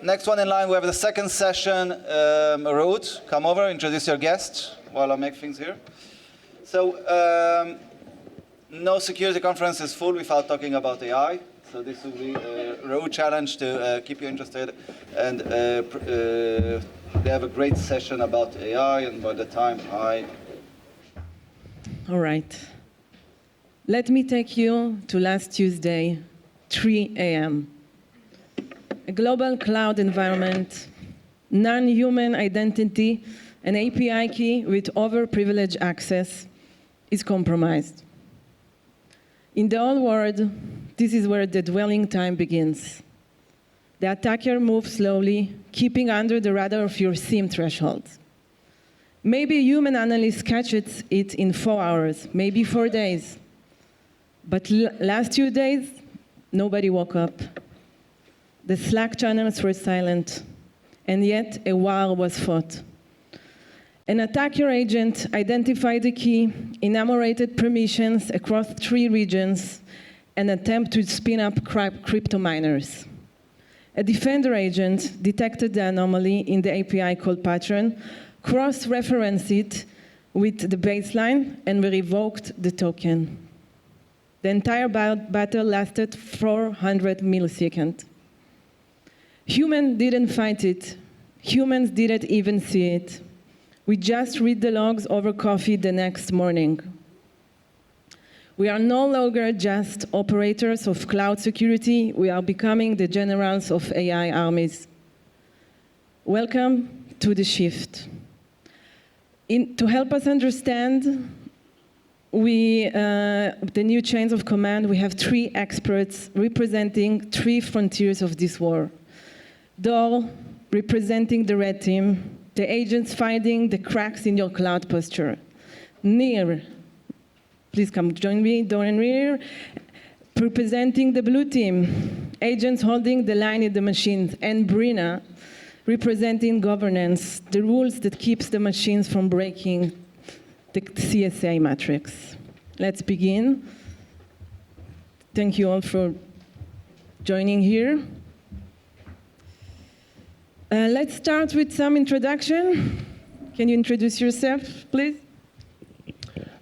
Next one in line, we have the second session. Reut, come over, introduce your guest while I make things here. So, no security conference is full without talking about AI. So this will be a Reut challenge to keep you interested. And they have a great session about AI, and by the time All right. Let me take you to last Tuesday, 3 a.m. A global cloud environment, non-human identity, an API key with overprivileged access is compromised. In the old world, this is where the dwelling time begins. The attacker moves slowly, keeping under the radar of your SIEM thresholds. Maybe a human analyst catches it in 4 hours, maybe 4 days. But last 2 days, nobody woke up. The Slack channels were silent, and yet a war was fought. An attacker agent identified the key, enumerated permissions across 3 regions, and attempted to spin up crypto miners. A defender agent detected the anomaly in the API call pattern, cross-referenced it with the baseline, and revoked the token. The entire battle lasted 400 milliseconds. Humans didn't fight it. Humans didn't even see it. We just read the logs over coffee the next morning. We are no longer just operators of cloud security. We are becoming the generals of AI armies. Welcome to the shift. To help us understand the new chains of command, we have 3 experts representing 3 frontiers of this war. Dor, representing the red team, the agents finding the cracks in your cloud posture. Nery, please come join me, Dor and Nery, representing the blue team, agents holding the line in the machines. And Brynna, representing governance, the rules that keeps the machines from breaking the CSA matrix. Let's begin. Thank you all for joining here. Let's start with some introduction. Can you introduce yourself, please?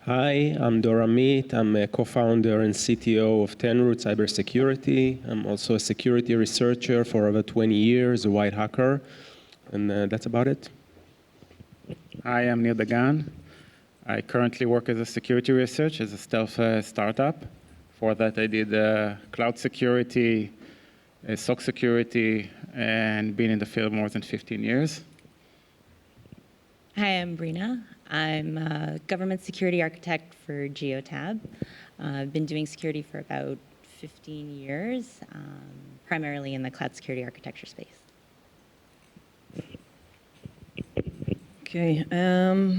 Hi, I'm Amit. I'm a co-founder and CTO of Reut Cybersecurity. I'm also a security researcher for over 20 years, a white hacker, and that's about it. Hi, I'm Dagan. I currently work as a security researcher as a stealth startup. For that, I did cloud security, SOC security, and been in the field more than 15 years. Hi, I'm Brynna. I'm a government security architect for Geotab. I've been doing security for about 15 years, primarily in the cloud security architecture space. Okay,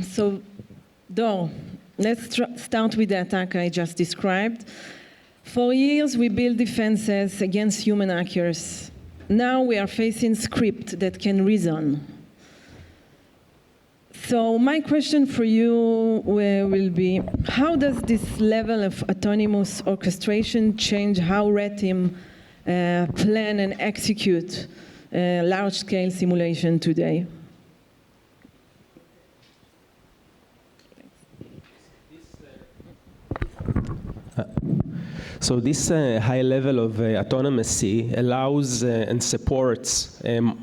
so Dor, let's start with the attack I just described. For years, we built defenses against human hackers. Now we are facing script that can reason. So my question for you will be, how does this level of autonomous orchestration change how red team plan and execute large-scale simulation today? So this high level of autonomy allows and supports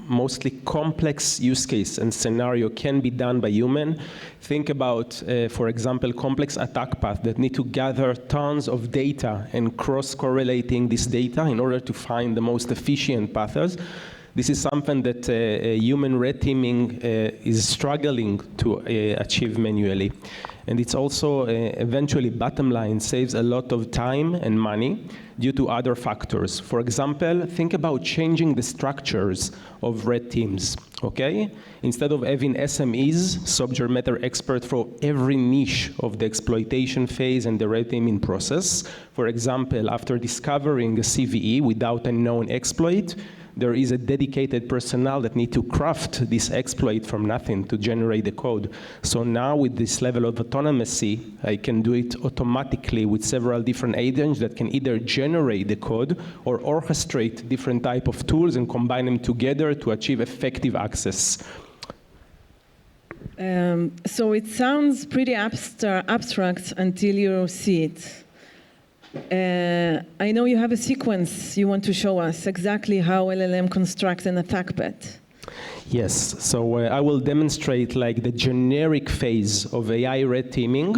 mostly complex use case and scenario can be done by human. Think about, for example, complex attack paths that need to gather tons of data and cross-correlating this data in order to find the most efficient paths. This is something that human red teaming is struggling to achieve manually. And it's also eventually, bottom line, saves a lot of time and money due to other factors. For example, think about changing the structures of red teams, okay? Instead of having SMEs, subject matter expert for every niche of the exploitation phase and the red teaming process. For example, after discovering a CVE without a known exploit, there is a dedicated personnel that need to craft this exploit from nothing to generate the code. So now with this level of autonomy, I can do it automatically with several different agents that can either generate the code or orchestrate different type of tools and combine them together to achieve effective access. So it sounds pretty abstract until you see it. I know you have a sequence you want to show us exactly how LLM constructs an attack path. Yes, so I will demonstrate like the generic phase of AI red teaming.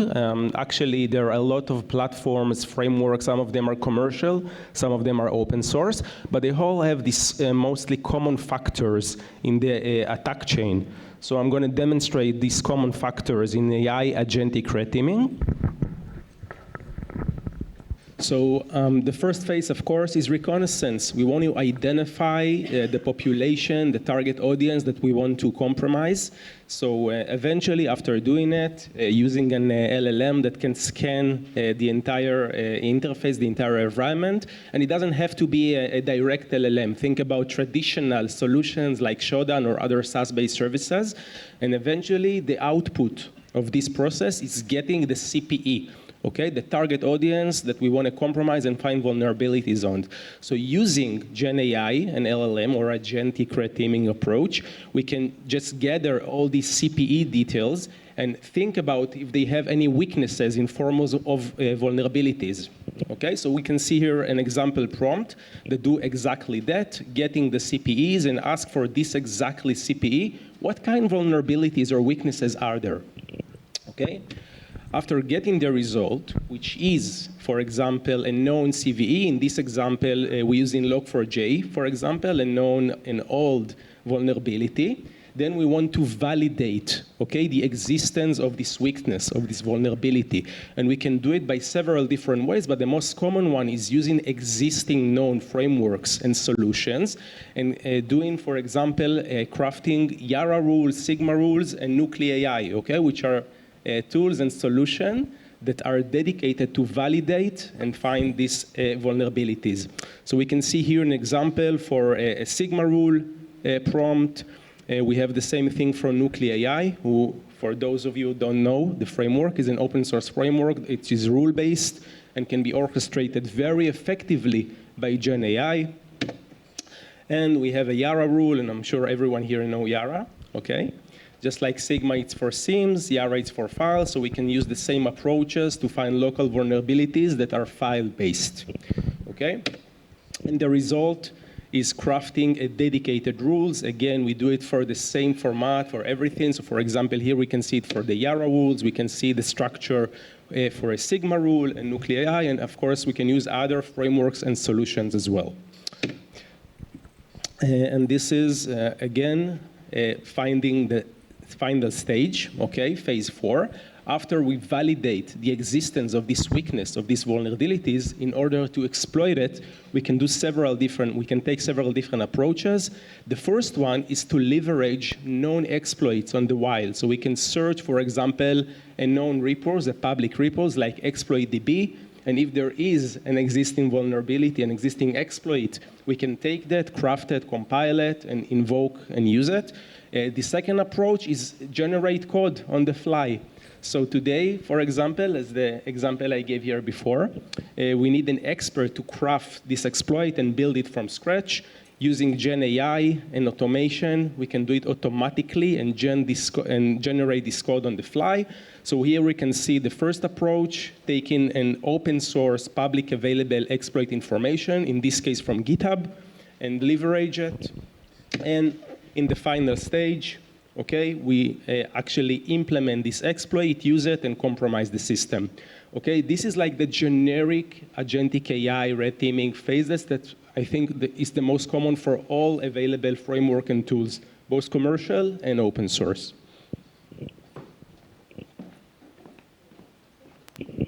Actually, there are a lot of platforms, frameworks, some of them are commercial, some of them are open source, but they all have these mostly common factors in the attack chain. So I'm going to demonstrate these common factors in AI agentic red teaming. So the first phase, of course, is reconnaissance. We want to identify the population, the target audience that we want to compromise. So eventually, after doing it, using an LLM that can scan the entire interface, the entire environment, and it doesn't have to be a direct LLM. Think about traditional solutions like Shodan or other SaaS-based services, and eventually the output of this process is getting the CPE. Okay, the target audience that we want to compromise and find vulnerabilities on. So using Gen AI, an LLM or agentic red teaming approach, we can just gather all these CPE details and think about if they have any weaknesses in forms of vulnerabilities. Okay, so we can see here an example prompt that do exactly that, getting the CPEs and ask for this exactly CPE. What kind of vulnerabilities or weaknesses are there? Okay. After getting the result, which is, for example, a known CVE, in this example, we use in Log4j, for example, a known and old vulnerability, then we want to validate, okay, the existence of this weakness, of this vulnerability. And we can do it by several different ways, but the most common one is using existing known frameworks and solutions, and doing, for example, crafting Yara rules, Sigma rules, and Nuclei AI, okay, which are tools and solutions that are dedicated to validate and find these vulnerabilities. So we can see here an example for a Sigma rule prompt. We have the same thing for Nuclei AI, who, for those of you who don't know, the framework is an open source framework. It is rule-based and can be orchestrated very effectively by Gen AI. And we have a Yara rule, and I'm sure everyone here knows Yara, okay? Just like Sigma, it's for SIEMs, Yara, it's for files, so we can use the same approaches to find local vulnerabilities that are file-based, okay? And the result is crafting a dedicated rules. Again, we do it for the same format for everything. So for example, here we can see it for the Yara rules. We can see the structure for a Sigma rule and Nuclei AI, and of course, we can use other frameworks and solutions as well. And this is, again, finding the final stage, okay, phase 4. After we validate the existence of this weakness, of these vulnerabilities, in order to exploit it, we can take several different approaches. The first one is to leverage known exploits on the wild. So we can search, for example, a known repos, a public repos like exploit.db, and if there is an existing vulnerability, an existing exploit, we can take that, craft it, compile it, and invoke and use it. The second approach is generate code on the fly. So today, for example, as the example I gave here before, we need an expert to craft this exploit and build it from scratch. Using Gen AI and automation, we can do it automatically and generate this code on the fly. So here we can see the first approach, taking an open source, public available exploit information, in this case from GitHub, and leverage it. And in the final stage, okay, we actually implement this exploit, use it, and compromise the system. Okay, this is like the generic agentic AI red teaming phases that I think is the most common for all available framework and tools, both commercial and open source.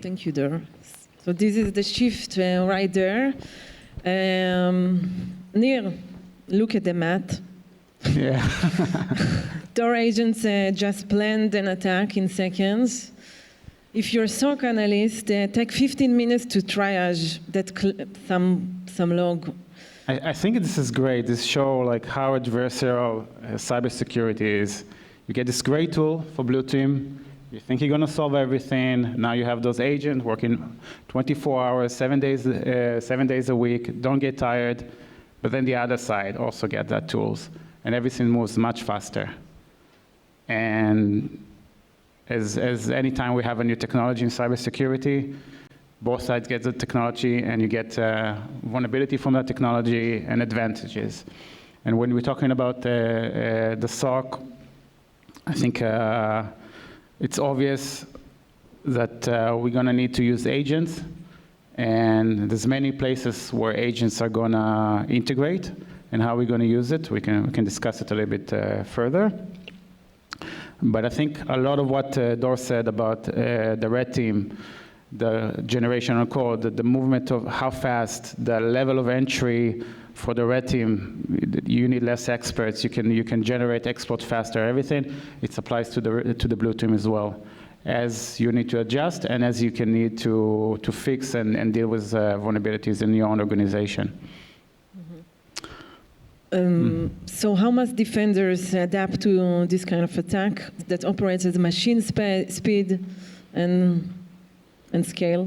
Thank you, Dor. So this is the shift right there. Nir, look at the math. Yeah. Tor agents just planned an attack in seconds. If you're a SOC analyst, take 15 minutes to triage that some log. I think this is great. This show like how adversarial cybersecurity is. You get this great tool for Blue Team. You think you're going to solve everything. Now you have those agents working 24 hours, 7 days a week. Don't get tired. But then the other side also get that tools, and everything moves much faster. And as any time we have a new technology in cybersecurity, both sides get the technology, and you get vulnerability from that technology and advantages. And when we're talking about the SOC, I think it's obvious that we're going to need to use agents, and there's many places where agents are going to integrate, and how we're going to use it. We can discuss it a little bit further. But I think a lot of what Dor said about the red team, the generational code, the movement of how fast, the level of entry for the red team, you need less experts. You can generate exports faster. Everything it applies to the blue team as well. As you need to adjust, and as you can need to fix and deal with vulnerabilities in your own organization. So how must defenders adapt to this kind of attack that operates at machine speed and scale?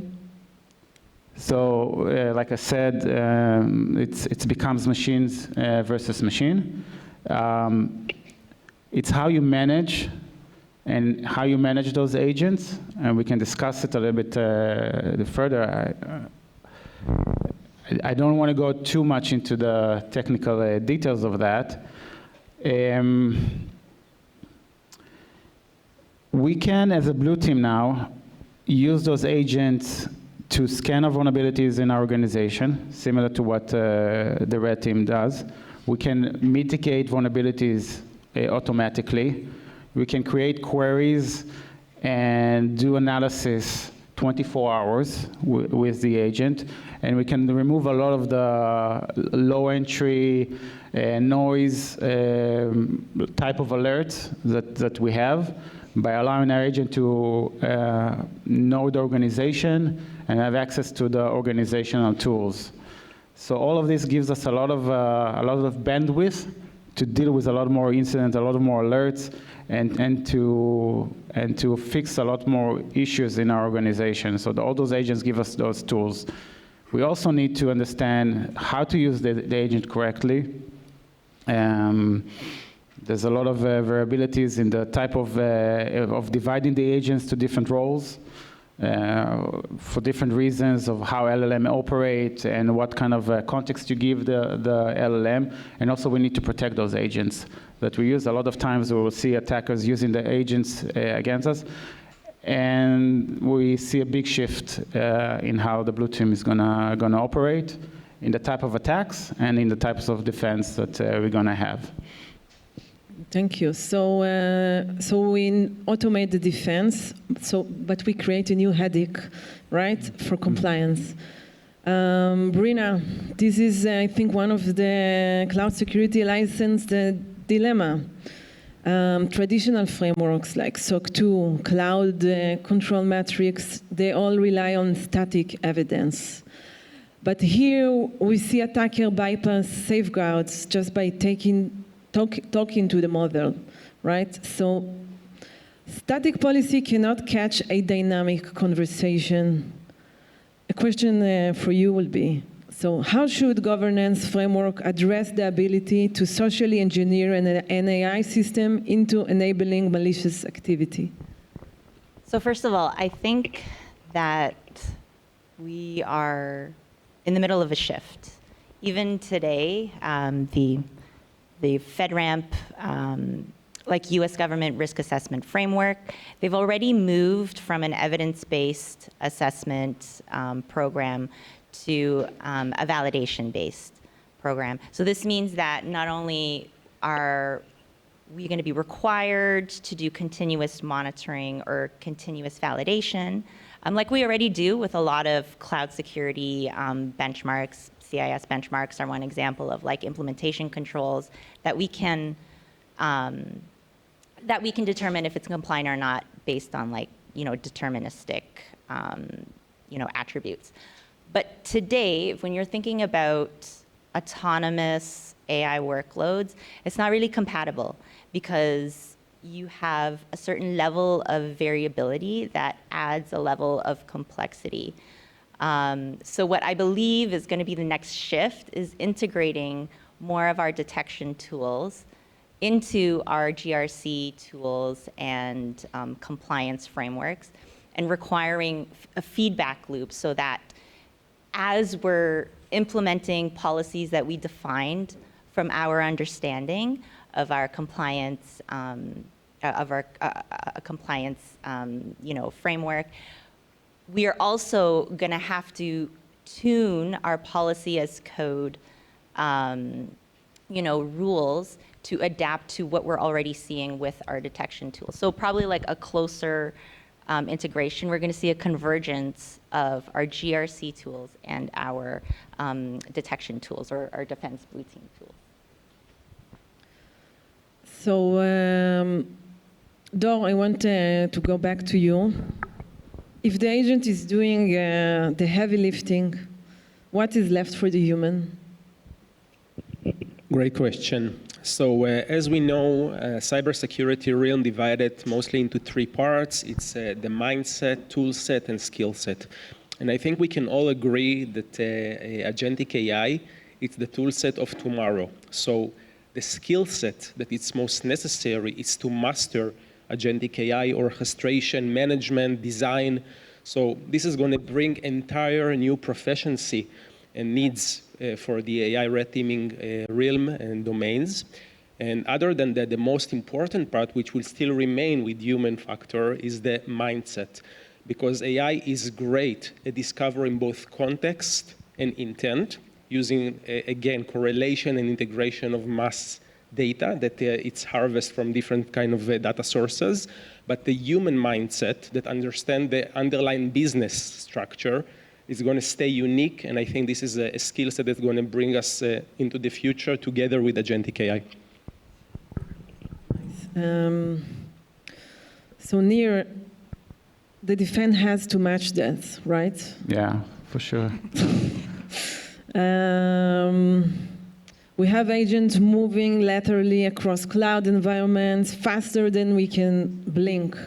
So, like I said, it becomes machines versus machine. It's how you manage and how you manage those agents, and we can discuss it a little bit further. I don't want to go too much into the technical details of that. We can, as a blue team now, use those agents to scan our vulnerabilities in our organization, similar to what the red team does. We can mitigate vulnerabilities automatically. We can create queries and do analysis 24 hours with the agent, and we can remove a lot of the low entry noise type of alerts that we have by allowing our agent to know the organization and have access to the organizational tools. So all of this gives us a lot of bandwidth to deal with a lot more incidents, a lot more alerts, and to fix a lot more issues in our organization. So all those agents give us those tools. We also need to understand how to use the agent correctly. There's a lot of variabilities in the type of dividing the agents to different roles for different reasons of how LLM operate and what kind of context you give the LLM. And also we need to protect those agents that we use. A lot of times we will see attackers using the agents against us. And we see a big shift in how the blue team is gonna operate in the type of attacks and in the types of defense that we're gonna have. Thank you. So we automate the defense, but we create a new headache, right, for compliance. Brynna, this is, I think, one of the cloud security license dilemma. Traditional frameworks like SOC 2, cloud control metrics, they all rely on static evidence. But here we see attacker bypass safeguards just by talking to the model, right? So static policy cannot catch a dynamic conversation. A question for you will be, so how should governance framework address the ability to socially engineer an AI system into enabling malicious activity? So first of all, I think that we are in the middle of a shift. Even today, the FedRAMP, like US government risk assessment framework, they've already moved from an evidence-based assessment program to a validation-based program. So this means that not only are we going to be required to do continuous monitoring or continuous validation, like we already do with a lot of cloud security benchmarks. CIS benchmarks are one example of like implementation controls that we can determine if it's compliant or not based on like, deterministic, attributes. But today, when you're thinking about autonomous AI workloads, it's not really compatible because you have a certain level of variability that adds a level of complexity. So what I believe is going to be the next shift is integrating more of our detection tools into our GRC tools and compliance frameworks, and requiring a feedback loop so that as we're implementing policies that we defined from our understanding of our compliance, framework, we are also going to have to tune our policy as code, rules to adapt to what we're already seeing with our detection tools. So probably like a closer integration. We're going to see a convergence of our GRC tools and our detection tools, or our defense blue team tools. So, Dor, I want to go back to you. If the agent is doing the heavy lifting, what is left for the human? Great question. So as we know, cybersecurity realm divided mostly into three parts. It's the mindset, tool set, and skill set. And I think we can all agree that agentic AI is the tool set of tomorrow. So the skill set that is most necessary is to master agentic AI, orchestration, management, design. So this is going to bring entire new proficiency and needs for the AI red teaming realm and domains. And other than that, the most important part, which will still remain with human factor, is the mindset. Because AI is great at discovering both context and intent, using, again, correlation and integration of mass data that it's harvested from different kind of data sources. But the human mindset that understands the underlying business structure is going to stay unique, and I think this is a skill set that's going to bring us into the future together with agentic AI. So Nery, the defense has to match that, right? Yeah, for sure. We have agents moving laterally across cloud environments faster than we can blink.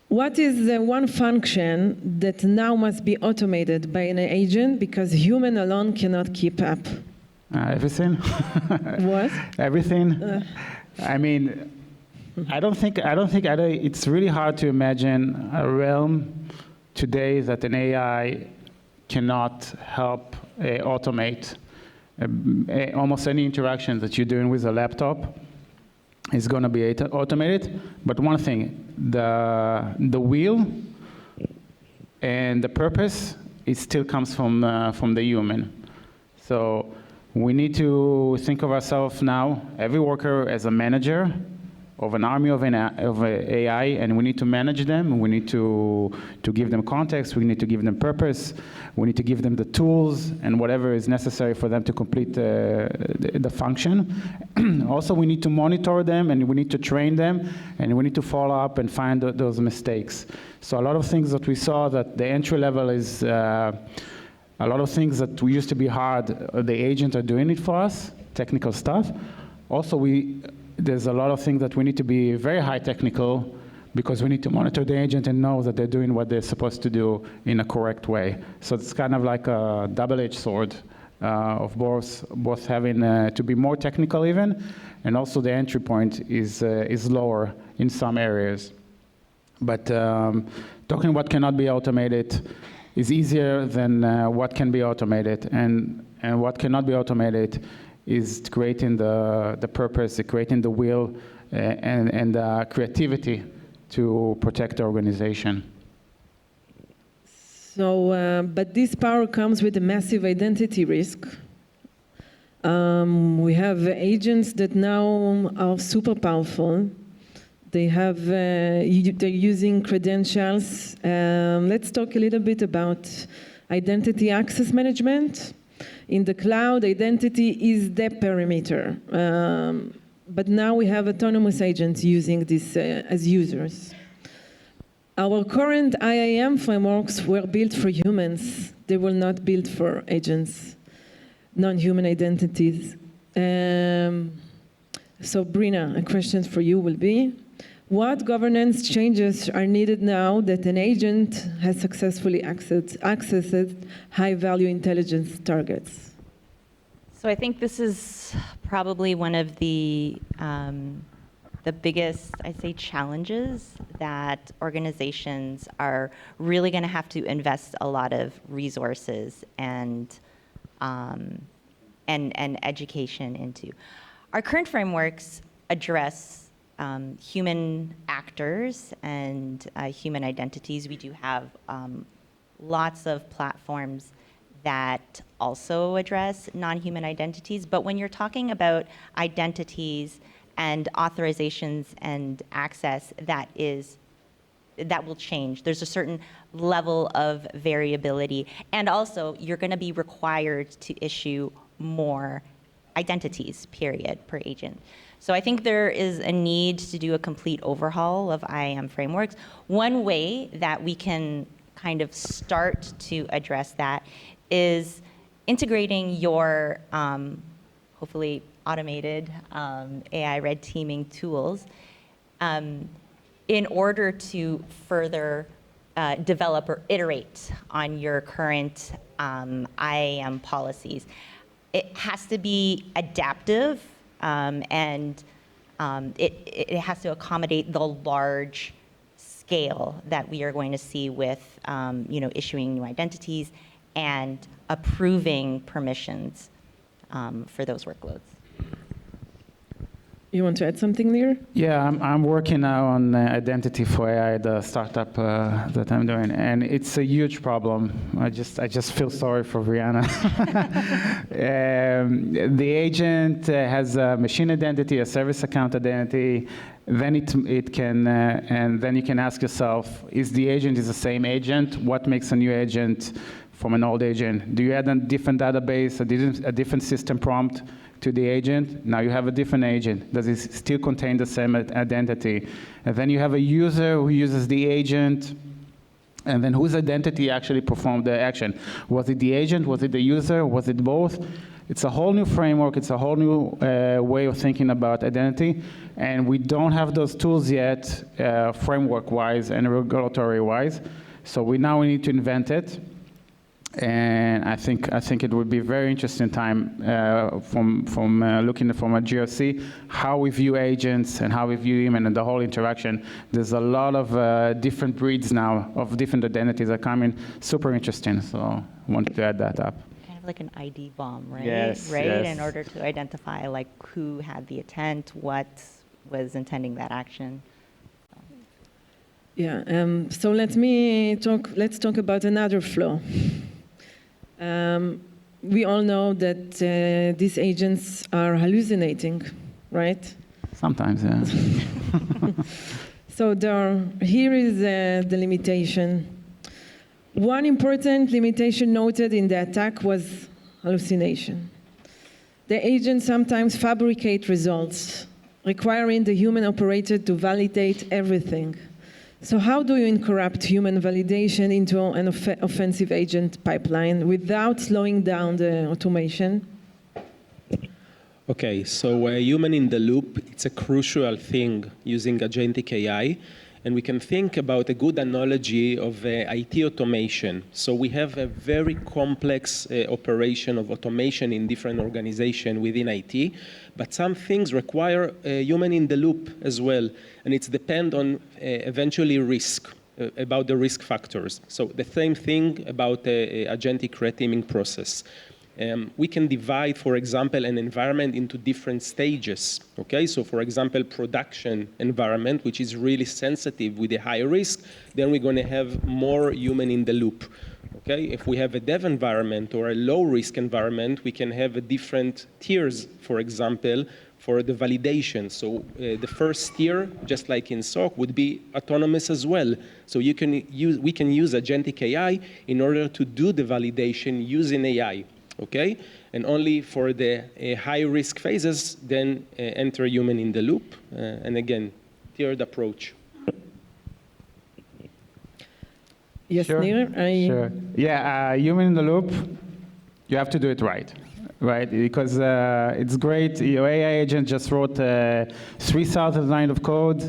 What is the one function that now must be automated by an agent because human alone cannot keep up? Everything. What? Everything. I mean, I don't think it's really hard to imagine a realm today that an AI cannot help automate. Almost any interaction that you're doing with a laptop is going to be automated. But one thing, the wheel and the purpose, it still comes from the human. So we need to think of ourselves now, every worker as a manager of an army of AI, and we need to manage them. We need to give them context. We need to give them purpose. We need to give them the tools and whatever is necessary for them to complete the function. Also, we need to monitor them, and we need to train them, and we need to follow up and find those mistakes. So a lot of things that we saw that the entry level is a lot of things that we used to be hard. The agents are doing it for us, technical stuff. Also, there's a lot of things that we need to be very high technical because we need to monitor the agent and know that they're doing what they're supposed to do in a correct way. So it's kind of like a double-edged sword of both having to be more technical even, and also the entry point is lower in some areas. But talking what cannot be automated is easier than what can be automated, and what cannot be automated is creating the purpose, creating the will, and the creativity to protect the organization. So, but this power comes with a massive identity risk. We have agents that now are super powerful. They have, they're using credentials. Let's talk a little bit about identity access management. In the cloud, identity is the perimeter. But now we have autonomous agents using this as users. Our current IAM frameworks were built for humans. They were not built for agents. non-human identities. So Brynna, a question for you will be, what governance changes are needed now that an agent has successfully accessed high-value intelligence targets? So I think this is probably one of the biggest, I'd say, challenges that organizations are really going to have to invest a lot of resources and education into. Our current frameworks address human actors and human identities. We do have lots of platforms that also address non-human identities. But when you're talking about identities and authorizations and access, that will change. There's a certain level of variability. And also, you're going to be required to issue more identities, period, per agent. So I think there is a need to do a complete overhaul of IAM frameworks. One way that we can kind of start to address that is integrating your, hopefully automated AI red teaming tools in order to further develop or iterate on your current IAM policies. It has to be adaptive and it has to accommodate the large scale that we are going to see with issuing new identities and approving permissions for those workloads. You want to add something there? Yeah, I'm working now on identity for AI, the startup that I'm doing, and it's a huge problem. I just feel sorry for Brynna. The agent has a machine identity, a service account identity. Then it can, and then you can ask yourself: is the agent the same agent? What makes a new agent from an old agent? Do you add a different database, a different system prompt to the agent? Now you have a different agent. Does it still contain the same identity? And then you have a user who uses the agent, and then whose identity actually performed the action? Was it the agent? Was it the user? Was it both? It's a whole new framework. It's a whole new way of thinking about identity, and we don't have those tools yet, framework-wise and regulatory-wise. So we need to invent it. And I think it would be a very interesting time from looking from a GRC, how we view agents and how we view human and the whole interaction. There's a lot of different breeds now of different identities that come in. Super interesting. So I wanted to add that up. Kind of like an ID bomb, right? Yes. Right. Yes. In order to identify like who had the intent, what was intending that action. Yeah. So let's talk about another flaw. We all know that these agents are hallucinating, right? Sometimes, yeah. So here is the limitation. One important limitation noted in the attack was hallucination. The agents sometimes fabricate results, requiring the human operator to validate everything. So how do you incorporate human validation into an offensive agent pipeline without slowing down the automation? Okay, so human in the loop, it's a crucial thing using agentic AI. And we can think about a good analogy of IT automation. So we have a very complex operation of automation in different organizations within IT, but some things require a human in the loop as well. And it's depend on eventually risk, about the risk factors. So the same thing about the agentic red teaming process. We can divide, for example, an environment into different stages. Okay, so for example, production environment, which is really sensitive with a high risk, then we're going to have more human in the loop. Okay, if we have a dev environment or a low risk environment, we can have a different tiers, for example, for the validation. So the first tier, just like in SOC, would be autonomous as well. So we can use agentic AI in order to do the validation using AI. Okay, and only for the high-risk phases, then enter human in the loop, and again, tiered approach. Yes, Sure. Nery? Sure. Yeah, human in the loop, you have to do it right. right? Because it's great. Your AI agent just wrote 3,000 lines of code,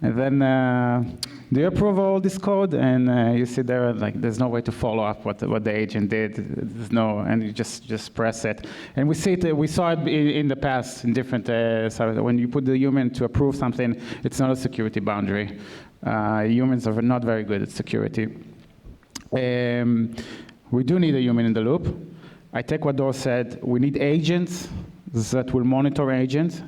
and then do you approve all this code? And you sit there like there's no way to follow up what the agent did. There's no, and you just press it. And we saw it in the past in different. When you put the human to approve something, it's not a security boundary. Humans are not very good at security. We do need a human in the loop. I take what Dor said. We need agents that will monitor agents.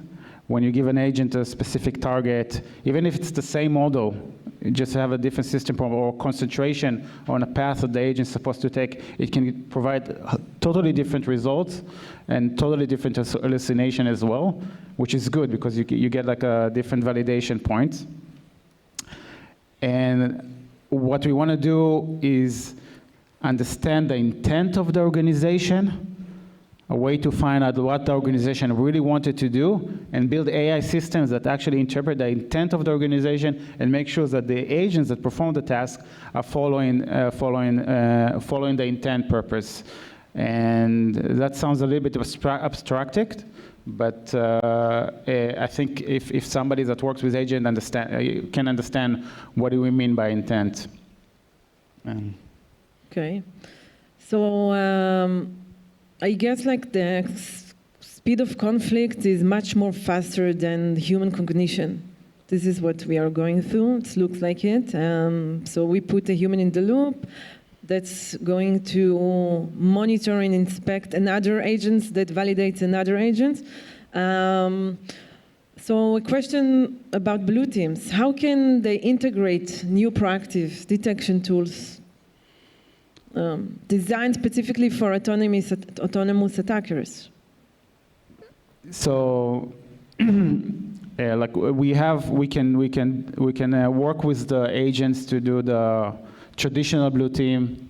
When you give an agent a specific target, even if it's the same model, you just have a different system or concentration on a path that the agent is supposed to take, it can provide totally different results and totally different hallucination as well, which is good because you get like a different validation points. And what we want to do is understand the intent of the organization, a way to find out what the organization really wanted to do, and build AI systems that actually interpret the intent of the organization and make sure that the agents that perform the task are following the intent purpose. And that sounds a little bit abstracted, but I think if somebody that works with agent can understand what do we mean by intent. Okay, so I guess like the speed of conflict is much more faster than human cognition. This is what we are going through. It looks like it. So we put a human in the loop that's going to monitor and inspect another agent that validates another agent. So a question about blue teams. How can they integrate new proactive detection tools designed specifically for autonomous attackers? So, like we can work with the agents to do the traditional blue team,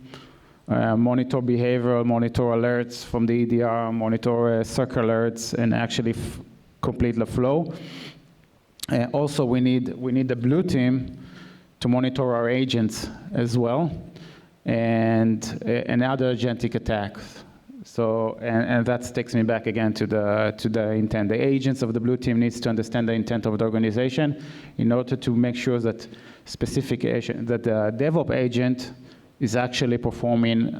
monitor behavioral, monitor alerts from the EDR, monitor SOC alerts, and actually complete the flow. Also, we need the blue team to monitor our agents as well, and other agentic attacks. So, and that takes me back again to the intent. The agents of the blue team needs to understand the intent of the organization in order to make sure that that the DevOps agent is actually performing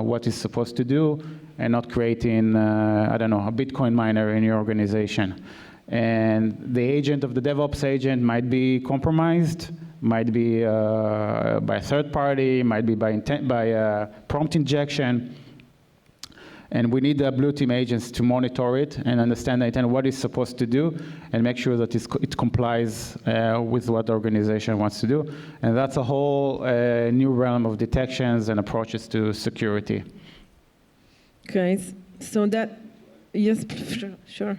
what it's supposed to do and not creating, I don't know, a Bitcoin miner in your organization. And the agent of the DevOps agent might be compromised, might be by a third party, might be by prompt injection. And we need the blue team agents to monitor it and understand the intent, what it's supposed to do, and make sure that it complies with what the organization wants to do. And that's a whole new realm of detections and approaches to security. Okay, so that, yes, sure.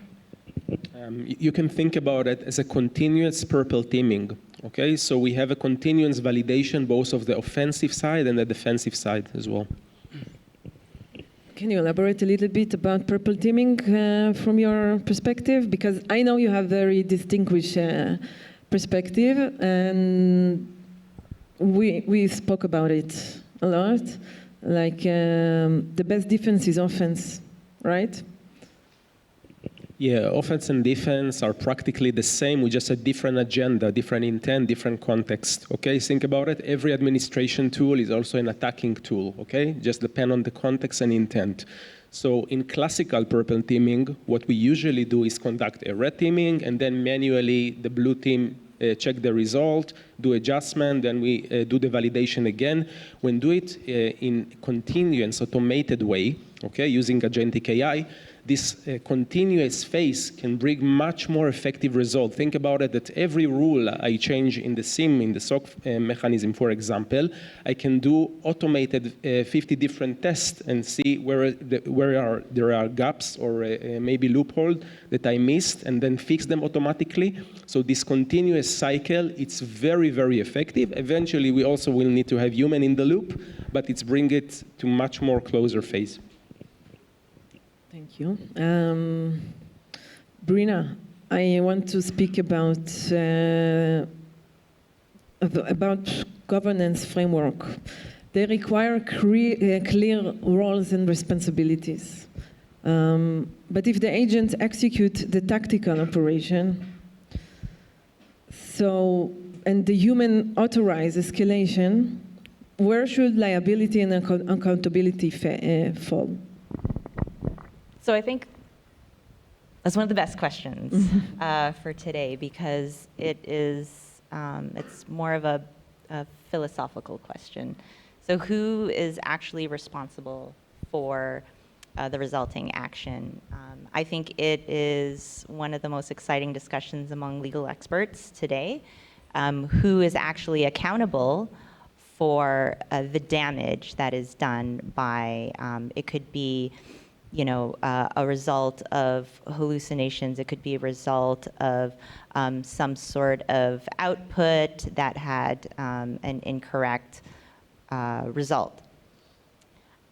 You can think about it as a continuous purple teaming. Okay, so we have a continuous validation both of the offensive side and the defensive side as well. Can you elaborate a little bit about purple teaming from your perspective? Because I know you have very distinguished perspective, and we spoke about it a lot. Like the best defense is offense, right? Yeah, offense and defense are practically the same with just a different agenda, different intent, different context. Okay, think about it. Every administration tool is also an attacking tool. Okay, just depend on the context and intent. So in classical purple teaming, what we usually do is conduct a red teaming, and then manually the blue team check the result, do adjustment, then we do the validation again. When do it in continuous automated way, okay, using agentic AI, this continuous phase can bring much more effective result. Think about it, that every rule I change in the SIM, in the SOC mechanism, for example, I can do automated 50 different tests and see where there are gaps or maybe loophole that I missed, and then fix them automatically. So this continuous cycle, it's very, very effective. Eventually, we also will need to have human in the loop, but it's bring it to much more closer phase. Thank you. Brynna, I want to speak about governance framework. They require clear roles and responsibilities. But if the agents execute the tactical operation, and the human authorize escalation, where should liability and accountability fall? So I think that's one of the best questions for today, because it's more of a philosophical question. So who is actually responsible for the resulting action? I think it is one of the most exciting discussions among legal experts today. Who is actually accountable for the damage that is done by, it could be, a result of hallucinations, it could be a result of some sort of output that had an incorrect result.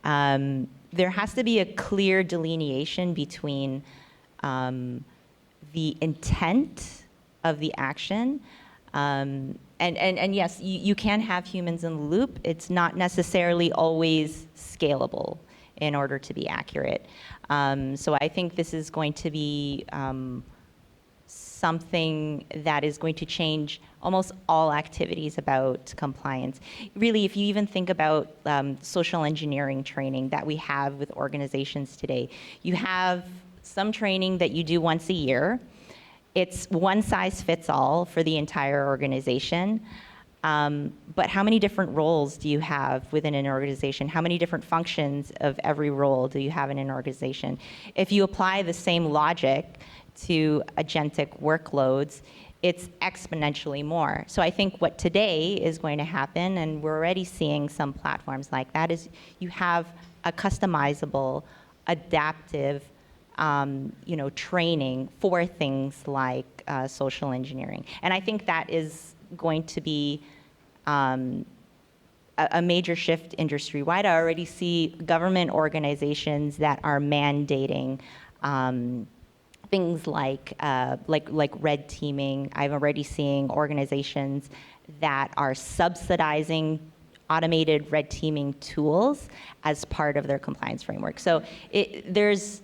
There has to be a clear delineation between the intent of the action. And yes, you can have humans in the loop. It's not necessarily always scalable in order to be accurate. So I think this is going to be something that is going to change almost all activities about compliance. Really, if you even think about social engineering training that we have with organizations today, you have some training that you do once a year. It's one size fits all for the entire organization. But how many different roles do you have within an organization? How many different functions of every role do you have in an organization? If you apply the same logic to agentic workloads, it's exponentially more. So I think what today is going to happen, and we're already seeing some platforms like that, is you have a customizable, adaptive training for things like social engineering. And I think that is going to be a major shift industry-wide. I already see government organizations that are mandating things like red teaming. I'm already seeing organizations that are subsidizing automated red teaming tools as part of their compliance framework. So there's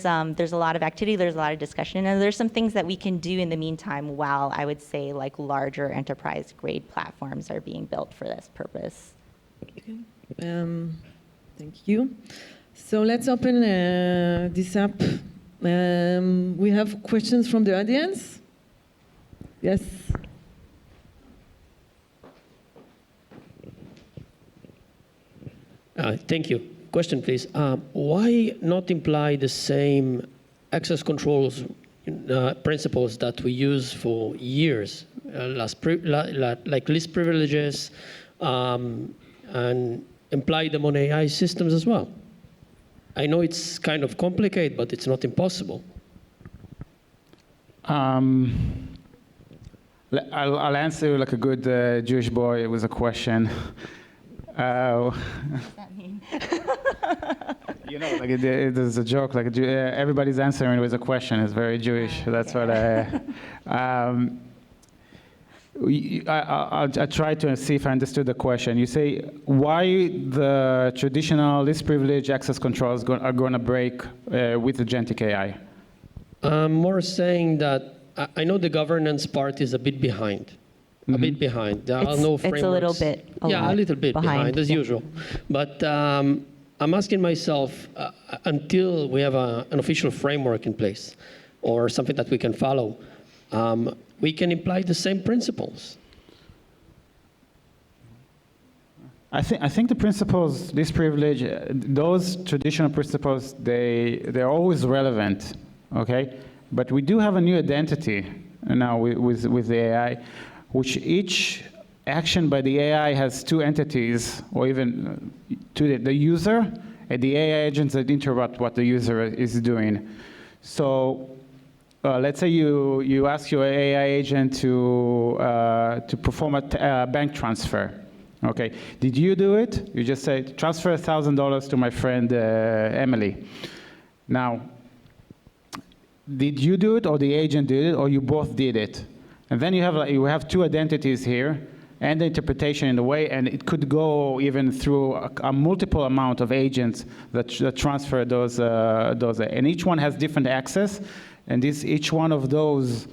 a lot of activity, there's a lot of discussion, and there's some things that we can do in the meantime while I would say like larger enterprise grade platforms are being built for this purpose. Okay. Thank you. So let's open this up. We have questions from the audience. Yes. Thank you. Question, please. Why not imply the same access controls principles that we use for years, like least privileges, and imply them on AI systems as well? I know it's kind of complicated, but it's not impossible. I'll answer like a good Jewish boy with a question. Like there's a joke, like everybody's answering with a question. It's very Jewish. That's what I'll try to see if I understood the question. You say why the traditional least privilege access controls are going to break with agentic AI? I'm more saying that I know the governance part is a bit behind. A bit behind. There are no frameworks. It's a little bit. A little bit behind as usual. But I'm asking myself, until we have an official framework in place or something that we can follow, we can imply the same principles. I think the principles, this privilege, those traditional principles, they're always relevant, okay? But we do have a new identity now with the AI, which each action by the AI has two entities, or even to the user and the AI agents that interrupt what the user is doing. So let's say you ask your AI agent to perform a bank transfer. Okay, did you do it? You just say, transfer $1,000 to my friend Emily. Now, did you do it, or the agent did it, or you both did it? And then you have two identities here, and the interpretation in the way, and it could go even through a multiple amount of agents that transfer those, and each one has different access, and each one of those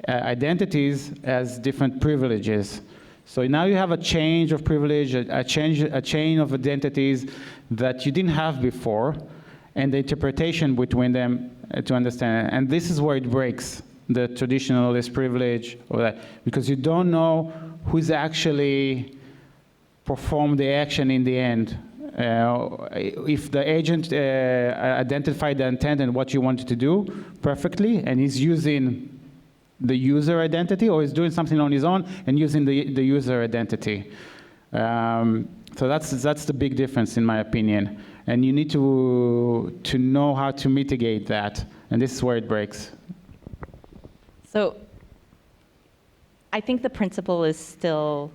identities has different privileges. So now you have a change of privilege, a chain of identities that you didn't have before, and the interpretation between them to understand. And this is where it breaks the traditionalist privilege, or that, because you don't know who's actually performed the action in the end. If the agent identified the intent and what you wanted to do perfectly, and he's using the user identity, or he's doing something on his own and using the user identity. So that's the big difference, in my opinion. And you need to know how to mitigate that, and this is where it breaks. So I think the principle is still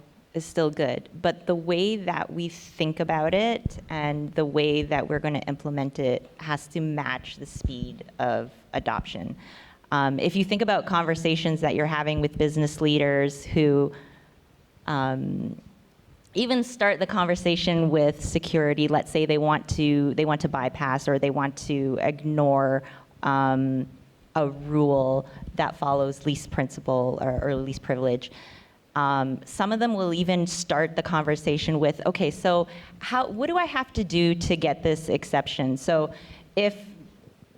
good, but the way that we think about it and the way that we're going to implement it has to match the speed of adoption. If you think about conversations that you're having with business leaders who even start the conversation with security, let's say they want to bypass or they want to ignore a rule that follows least principle or least privilege. Some of them will even start the conversation with, okay, so what do I have to do to get this exception? So if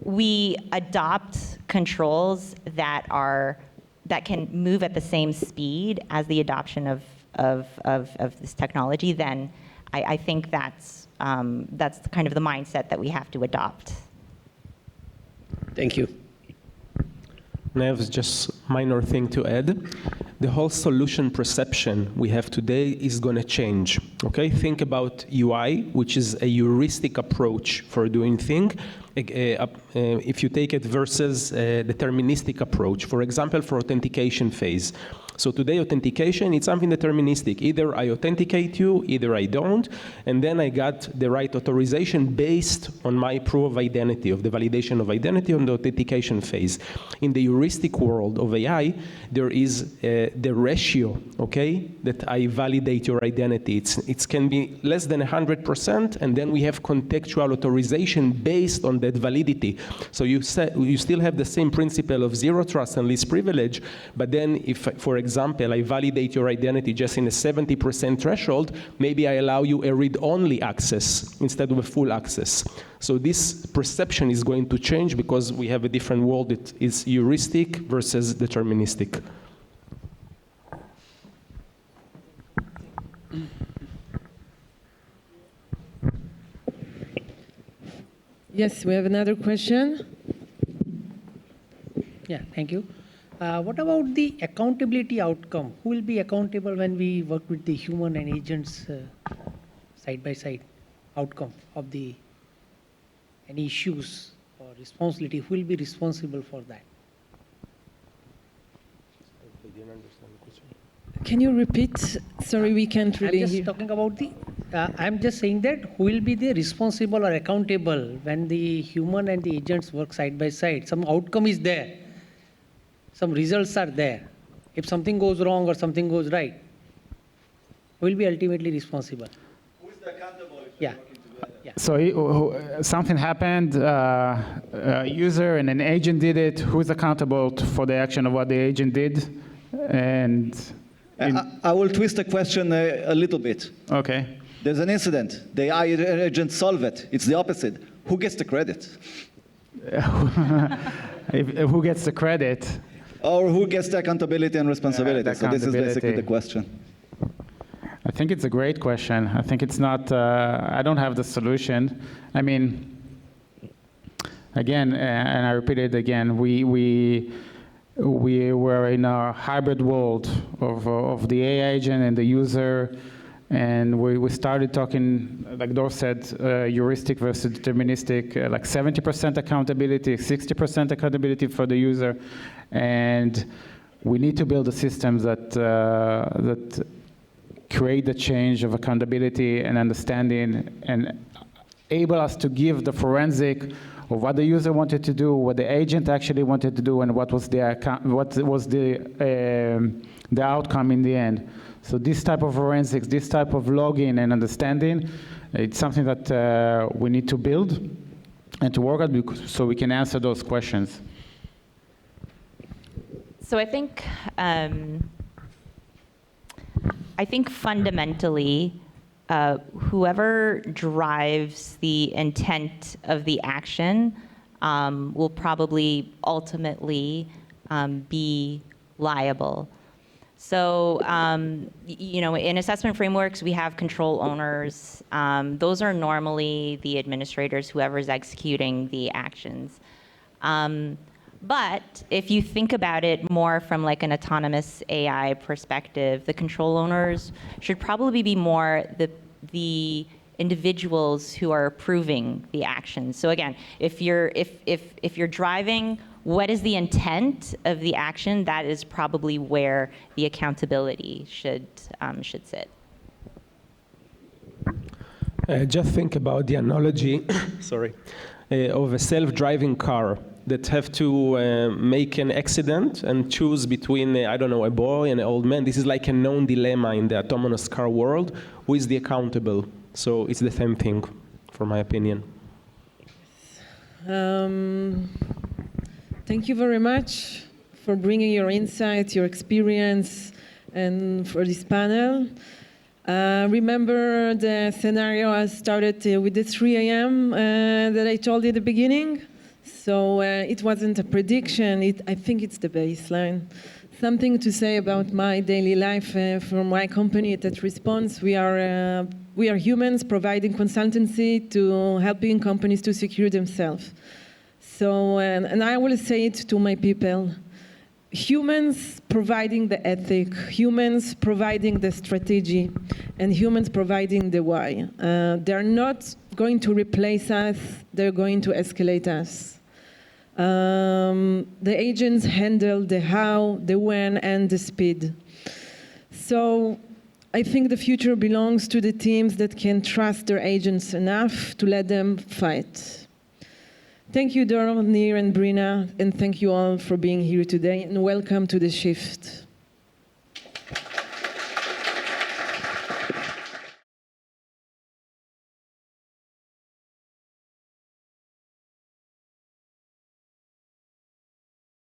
we adopt controls that can move at the same speed as the adoption of this technology, then I think that's kind of the mindset that we have to adopt. Thank you. I have just minor thing to add. The whole solution perception we have today is going to change. Okay, think about UI, which is a heuristic approach for doing things. If you take it versus deterministic approach, for example, for authentication phase. So today, authentication, it's something deterministic. Either I authenticate you, either I don't, and then I got the right authorization based on my proof of identity, of the validation of identity on the authentication phase. In the heuristic world of AI, there is the ratio, okay, that I validate your identity. It can be less than 100%, and then we have contextual authorization based on that validity. So you still have the same principle of zero trust and least privilege, but then if, for example, I validate your identity just in a 70% threshold, maybe I allow you a read-only access instead of a full access. So this perception is going to change because we have a different world that is heuristic versus deterministic. Yes, we have another question. Yeah, thank you. What about the accountability outcome? Who will be accountable when we work with the human and agents side by side? Outcome of any issues or responsibility? Who will be responsible for that? Can you repeat? Sorry, we can't really I'm just hear. talking about I'm just saying that who will be the responsible or accountable when the human and the agents work side by side? Some outcome is there. Some results are there. If something goes wrong or something goes right, who will be ultimately responsible? Who is the accountable if Yeah. they're working together? Yeah. So something happened, a user and an agent did it. Who's accountable for the action of what the agent did? And I will twist the question a little bit. okay. There's an incident. The AI agent solve it. It's the opposite. Who gets the credit? Who gets the credit? Or who gets the accountability and responsibility? The So this is basically accountability. the question. I think it's a great question. I think it's not, I don't have the solution. I mean, again, and I repeat it again, we were in a hybrid world of the AI agent and the user, and we started talking, like Dor said, heuristic versus deterministic, like 70% accountability, 60% accountability for the user, and we need to build a system that create the change of accountability and understanding and able us to give the forensic of what the user wanted to do, what the agent actually wanted to do, and what was the outcome in the end. So this type of forensics, this type of logging and understanding, it's something that we need to build and to work at so we can answer those questions. So I think fundamentally, whoever drives the intent of the action will probably ultimately be liable. So, in assessment frameworks, we have control owners. Those are normally the administrators, whoever's executing the actions. But if you think about it more from like an autonomous AI perspective, the control owners should probably be more the individuals who are approving the actions. So again, if you're driving, what is the intent of the action? That is probably where the accountability should sit. Just think about the analogy, sorry, of a self-driving car that have to make an accident and choose between, I don't know, a boy and an old man. This is like a known dilemma in the autonomous car world. Who is the accountable? So it's the same thing, for my opinion. Thank you very much for bringing your insights, your experience, and for this panel. Remember the scenario I started with the 3 a.m. That I told you at the beginning? So it wasn't a prediction, I think it's the baseline. Something to say about my daily life for my company at Response. We are humans providing consultancy to helping companies to secure themselves. So, and I will say it to my people, humans providing the ethic, humans providing the strategy, and humans providing the why. They're not going to replace us, they're going to escalate us. The agents handle the how, the when, and the speed. So I think the future belongs to the teams that can trust their agents enough to let them fight. Thank you, Nery and Brynna, and thank you all for being here today, and welcome to The Shift.